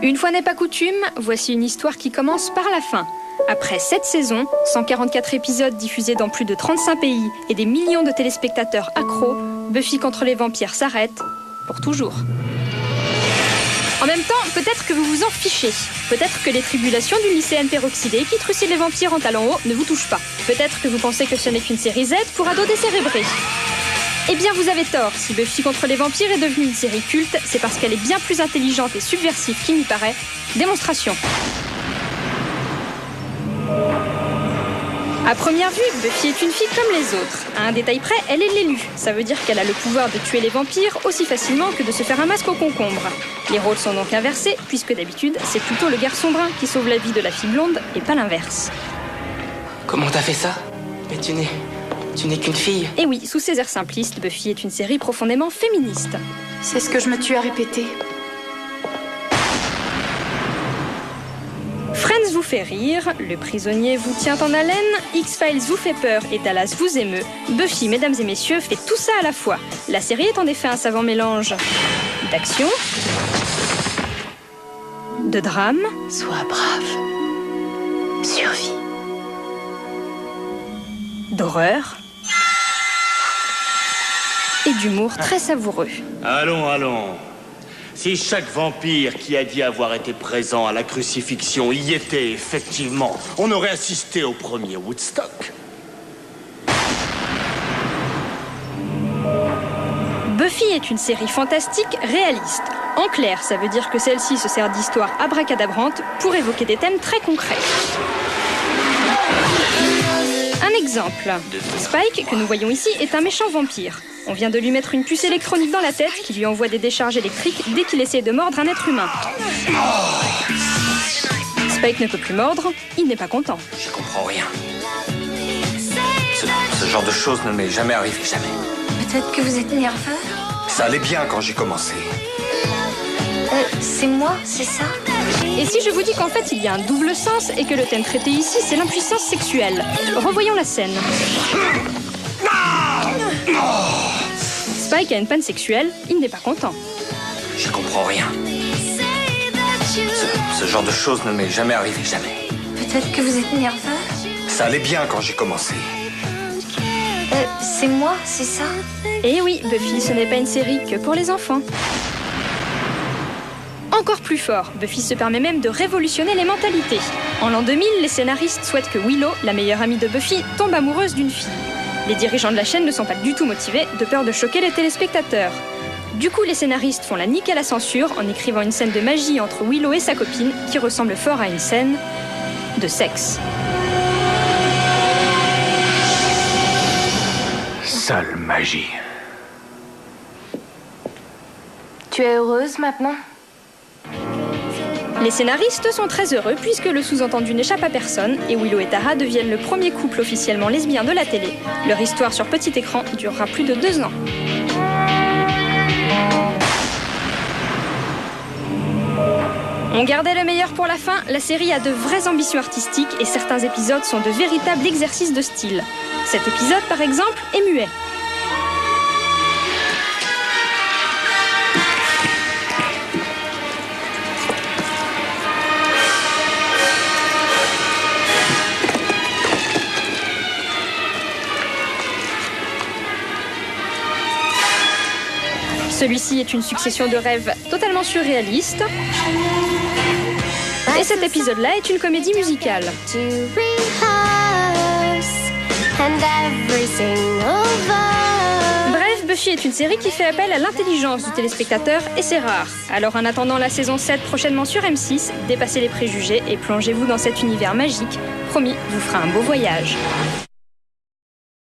Une fois n'est pas coutume, voici une histoire qui commence par la fin. Après 7 saisons, 144 épisodes diffusés dans plus de 35 pays et des millions de téléspectateurs accros, Buffy contre les vampires s'arrête pour toujours. En même temps, peut-être que vous vous en fichez. Peut-être que les tribulations d'une lycéenne peroxydée qui trucide les vampires en talons hauts ne vous touchent pas. Peut-être que vous pensez que ce n'est qu'une série Z pour ados décérébrés. Eh bien, vous avez tort. Si Buffy contre les vampires est devenue une série culte, c'est parce qu'elle est bien plus intelligente et subversive qu'il n'y paraît. Démonstration. À première vue, Buffy est une fille comme les autres. À un détail près, elle est l'élue. Ça veut dire qu'elle a le pouvoir de tuer les vampires aussi facilement que de se faire un masque au concombre. Les rôles sont donc inversés, puisque d'habitude, c'est plutôt le garçon brun qui sauve la vie de la fille blonde et pas l'inverse. Comment t'as fait ça? Mais tu n'es qu'une fille. Et oui, sous ces airs simplistes, Buffy est une série profondément féministe. C'est ce que je me tue à répéter. Friends vous fait rire, Le Prisonnier vous tient en haleine, X-Files vous fait peur et Dallas vous émeut. Buffy, mesdames et messieurs, fait tout ça à la fois. La série est en effet un savant mélange d'action, de drame, Sois brave. Survie. d'horreur et d'humour très savoureux. Allons. Si chaque vampire qui a dit avoir été présent à la crucifixion y était effectivement, on aurait assisté au premier Woodstock. Buffy est une série fantastique réaliste. En clair, ça veut dire que celle-ci se sert d'histoires abracadabrantes pour évoquer des thèmes très concrets. Un exemple. Spike, que nous voyons ici, est un méchant vampire. On vient de lui mettre une puce électronique dans la tête qui lui envoie des décharges électriques dès qu'il essaie de mordre un être humain. Spike ne peut plus mordre, il n'est pas content. Je comprends rien. Ce genre de choses ne m'est jamais arrivé, jamais. Peut-être que vous êtes nerveux. Ça allait bien quand j'ai commencé. C'est moi, c'est ça? Et si je vous dis qu'en fait il y a un double sens et que le thème traité ici c'est l'impuissance sexuelle? Revoyons la scène. Spike a une panne sexuelle, il n'est pas content. Je comprends rien. Ce genre de choses ne m'est jamais arrivé, jamais. Peut-être que vous êtes nerveux. Ça allait bien quand j'ai commencé. C'est moi, c'est ça? Et oui, Buffy, ce n'est pas une série que pour les enfants. Encore plus fort, Buffy se permet même de révolutionner les mentalités. En l'an 2000, les scénaristes souhaitent que Willow, la meilleure amie de Buffy, tombe amoureuse d'une fille. Les dirigeants de la chaîne ne sont pas du tout motivés, de peur de choquer les téléspectateurs. Du coup, les scénaristes font la nique à la censure en écrivant une scène de magie entre Willow et sa copine qui ressemble fort à une scène de sexe. Sale magie. Tu es heureuse maintenant? Les scénaristes sont très heureux puisque le sous-entendu n'échappe à personne et Willow et Tara deviennent le premier couple officiellement lesbien de la télé. Leur histoire sur petit écran durera plus de 2 ans. On gardait le meilleur pour la fin, la série a de vraies ambitions artistiques et certains épisodes sont de véritables exercices de style. Cet épisode, par exemple, est muet. Celui-ci est une succession de rêves totalement surréalistes. Et cet épisode-là est une comédie musicale. Bref, Buffy est une série qui fait appel à l'intelligence du téléspectateur et c'est rare. Alors en attendant la saison 7 prochainement sur M6, dépassez les préjugés et plongez-vous dans cet univers magique. Promis, vous fera un beau voyage.